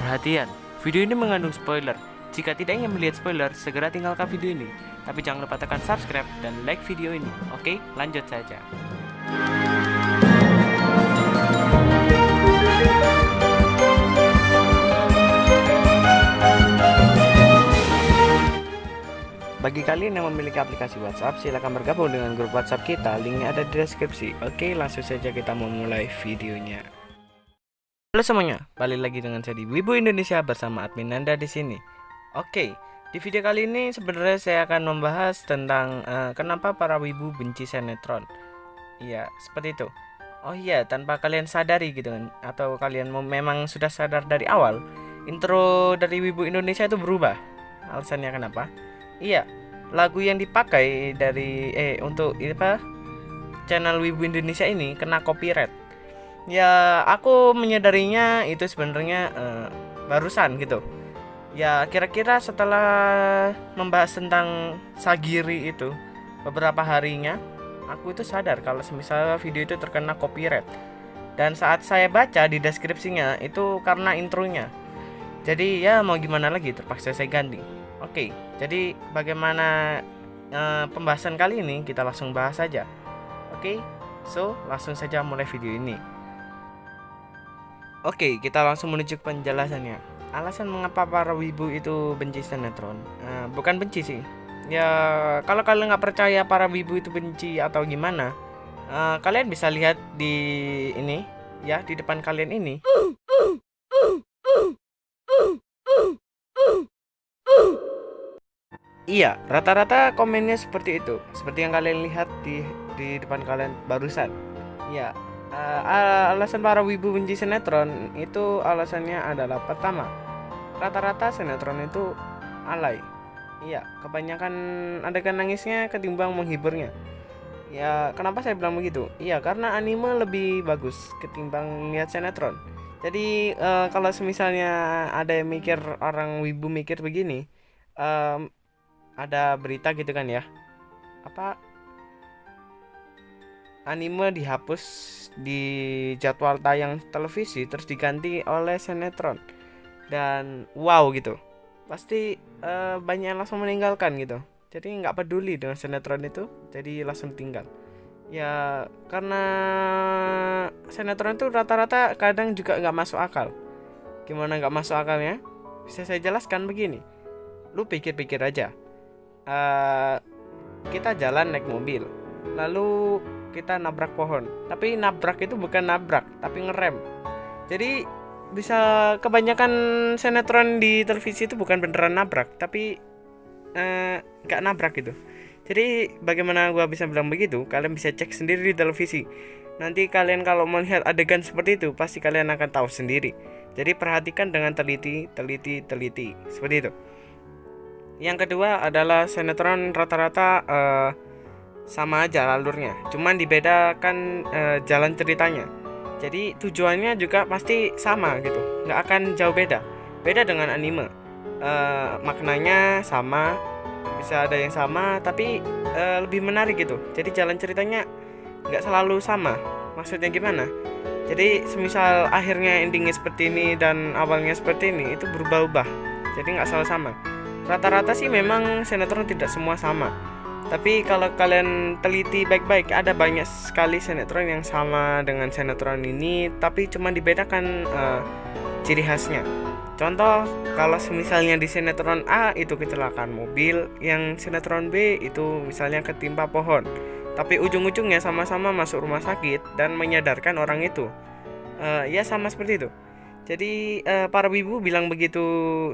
Perhatian, video ini mengandung spoiler. Jika tidak ingin melihat spoiler, segera tinggalkan video ini. Tapi jangan lupa tekan subscribe dan like video ini. Oke, lanjut saja. Bagi kalian yang memiliki aplikasi WhatsApp, silakan bergabung dengan grup WhatsApp kita. Linknya ada di deskripsi. Oke, langsung saja kita memulai videonya. Halo semuanya, balik lagi dengan saya di Wibu Indonesia bersama admin Nanda di sini. Oke, di video kali ini sebenarnya saya akan membahas tentang kenapa para wibu benci sinetron. Iya, seperti itu. Oh iya, tanpa kalian sadari gitu kan, atau kalian memang sudah sadar dari awal, intro dari Wibu Indonesia itu berubah. Alasannya kenapa? Iya, lagu yang dipakai dari untuk channel Wibu Indonesia ini kena copyright. Ya, aku menyadarinya itu sebenarnya barusan gitu. Ya, kira-kira setelah membahas tentang Sagiri itu beberapa harinya, aku itu sadar kalau semisal video itu terkena copyright. Dan saat saya baca di deskripsinya itu karena intronya. Jadi ya mau gimana lagi, terpaksa saya ganti. Oke, jadi bagaimana pembahasan kali ini, kita langsung bahas saja. Oke, so langsung saja mulai video ini. Oke, kita langsung menuju ke penjelasannya. Alasan mengapa para wibu itu benci sinetron, bukan benci sih. Ya, kalau kalian nggak percaya para wibu itu benci atau gimana, kalian bisa lihat di ini, ya, di depan kalian ini. Iya, rata-rata komennya seperti itu, seperti yang kalian lihat di depan kalian barusan. Ya, alasan para wibu benci sinetron itu alasannya adalah pertama, rata-rata sinetron itu alay. Iya, kebanyakan adegan nangisnya ketimbang menghiburnya. Ya, kenapa saya bilang begitu? Iya, karena anime lebih bagus ketimbang lihat sinetron. Jadi kalau misalnya ada yang mikir, orang wibu mikir begini, ada berita gitu kan ya, apa anime dihapus di jadwal tayang televisi terus diganti oleh sinetron, dan wow gitu, pasti banyak yang langsung meninggalkan gitu. Jadi nggak peduli dengan sinetron itu, jadi langsung tinggal. Ya karena sinetron itu rata-rata kadang juga nggak masuk akal. Gimana nggak masuk akalnya? Bisa saya jelaskan begini. Lu pikir-pikir aja, kita jalan naik mobil, lalu kita nabrak pohon. Tapi nabrak itu bukan nabrak, tapi ngerem. Jadi bisa kebanyakan sinetron di televisi itu bukan beneran nabrak, tapi nggak nabrak gitu. Jadi bagaimana gua bisa bilang begitu? Kalian bisa cek sendiri di televisi. Nanti kalian kalau melihat adegan seperti itu, pasti kalian akan tahu sendiri. Jadi perhatikan dengan teliti seperti itu. Yang kedua adalah sinetron rata-rata sama aja alurnya, cuman dibedakan jalan ceritanya. Jadi tujuannya juga pasti sama gitu, nggak akan jauh beda dengan anime. Maknanya sama, bisa ada yang sama, tapi lebih menarik gitu. Jadi jalan ceritanya nggak selalu sama. Maksudnya gimana? Jadi semisal akhirnya endingnya seperti ini dan awalnya seperti ini, itu berubah-ubah, jadi nggak selalu sama. Rata-rata sih memang sinetron tidak semua sama, tapi kalau kalian teliti baik-baik, ada banyak sekali sinetron yang sama dengan sinetron ini, tapi cuma dibedakan ciri khasnya. Contoh, kalau misalnya di sinetron A itu kecelakaan mobil, yang sinetron B itu misalnya ketimpa pohon, tapi ujung-ujungnya sama-sama masuk rumah sakit dan menyadarkan orang itu. Ya sama seperti itu. Jadi para wibu bilang begitu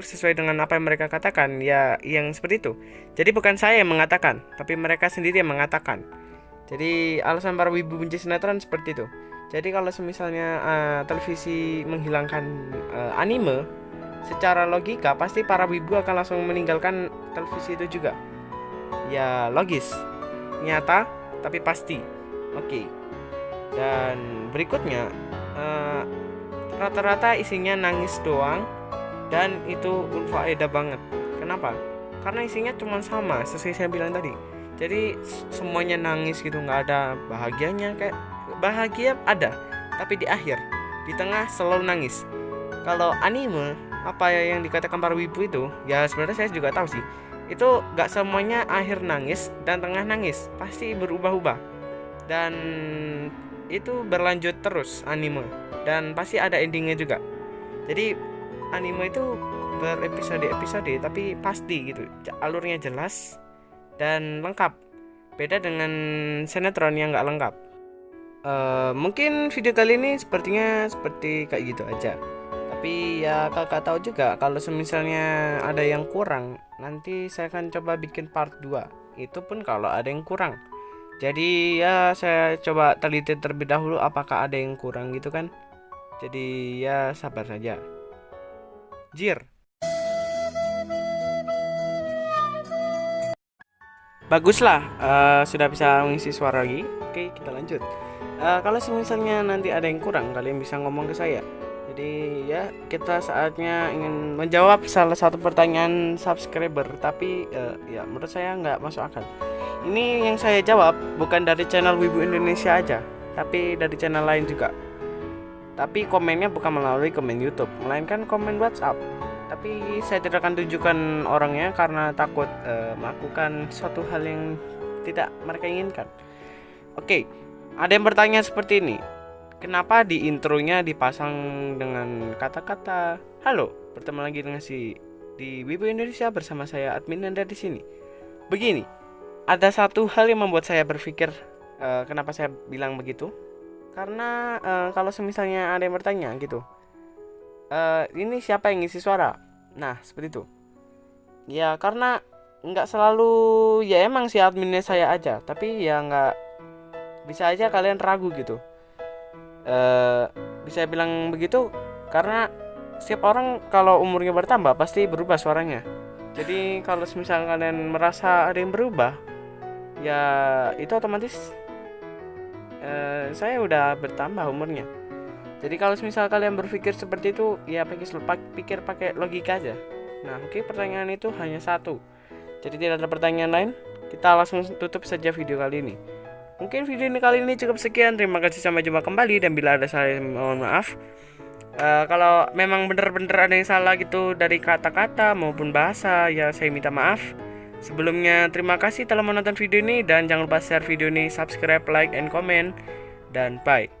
sesuai dengan apa yang mereka katakan, ya yang seperti itu. Jadi bukan saya yang mengatakan, tapi mereka sendiri yang mengatakan. Jadi alasan para wibu benci sinetron seperti itu. Jadi kalau misalnya televisi menghilangkan anime, secara logika pasti para wibu akan langsung meninggalkan televisi itu juga. Ya logis, nyata, tapi pasti. Oke. Dan berikutnya, rata-rata isinya nangis doang, dan itu unfaedah banget. Kenapa? Karena isinya cuma sama, sesuai saya bilang tadi. Jadi semuanya nangis gitu, nggak ada bahagianya. Kayak bahagia ada, tapi di akhir, di tengah selalu nangis. Kalau anime apa ya yang dikatakan para wibu itu, ya sebenarnya saya juga tahu sih. Itu gak semuanya akhir nangis dan tengah nangis, pasti berubah-ubah. Dan itu berlanjut terus anime, dan pasti ada endingnya juga. Jadi anime itu berepisode-episode tapi pasti gitu, alurnya jelas dan lengkap. Beda dengan sinetron yang gak lengkap. Mungkin video kali ini sepertinya seperti kayak gitu aja. Tapi ya kakak tahu juga kalau semisalnya ada yang kurang, nanti saya akan coba bikin part 2. Itu pun kalau ada yang kurang. Jadi ya saya coba teliti terlebih dahulu apakah ada yang kurang gitu kan. Jadi ya sabar saja. Jir. Baguslah, sudah bisa mengisi suara lagi. Oke, kita lanjut. Kalau misalnya nanti ada yang kurang, kalian bisa ngomong ke saya. Jadi ya kita saatnya ingin menjawab salah satu pertanyaan subscriber, tapi ya menurut saya nggak masuk akal. Ini yang saya jawab bukan dari channel Wibu Indonesia aja, tapi dari channel lain juga. Tapi komennya bukan melalui komen YouTube, melainkan komen WhatsApp. Tapi saya tidak akan tunjukkan orangnya karena takut melakukan suatu hal yang tidak mereka inginkan. Oke, ada yang bertanya seperti ini. Kenapa di intronya dipasang dengan kata-kata halo, bertemu lagi dengan di Wibu Indonesia bersama saya admin Anda di sini. Begini, ada satu hal yang membuat saya berpikir kenapa saya bilang begitu. Karena kalau misalnya ada yang bertanya gitu, ini siapa yang ngisi suara? Nah, seperti itu. Ya, karena nggak selalu ya emang si adminnya saya aja, tapi ya nggak bisa aja kalian ragu gitu. Bisa bilang begitu karena setiap orang kalau umurnya bertambah pasti berubah suaranya. Jadi kalau misalnya kalian merasa ada yang berubah, ya itu otomatis saya udah bertambah umurnya. Jadi kalau misal kalian berpikir seperti itu, ya pikir pakai logika aja. Nah, oke, pertanyaan itu hanya satu. Jadi tidak ada pertanyaan lain. Kita langsung tutup saja video kali ini. Mungkin video ini kali ini cukup sekian. Terima kasih, sampai jumpa kembali. Dan bila ada salah, mohon maaf. Kalau memang benar-benar ada yang salah gitu dari kata-kata maupun bahasa, ya saya minta maaf. Sebelumnya terima kasih telah menonton video ini. Dan jangan lupa share video ini, subscribe, like, and comment. Dan bye.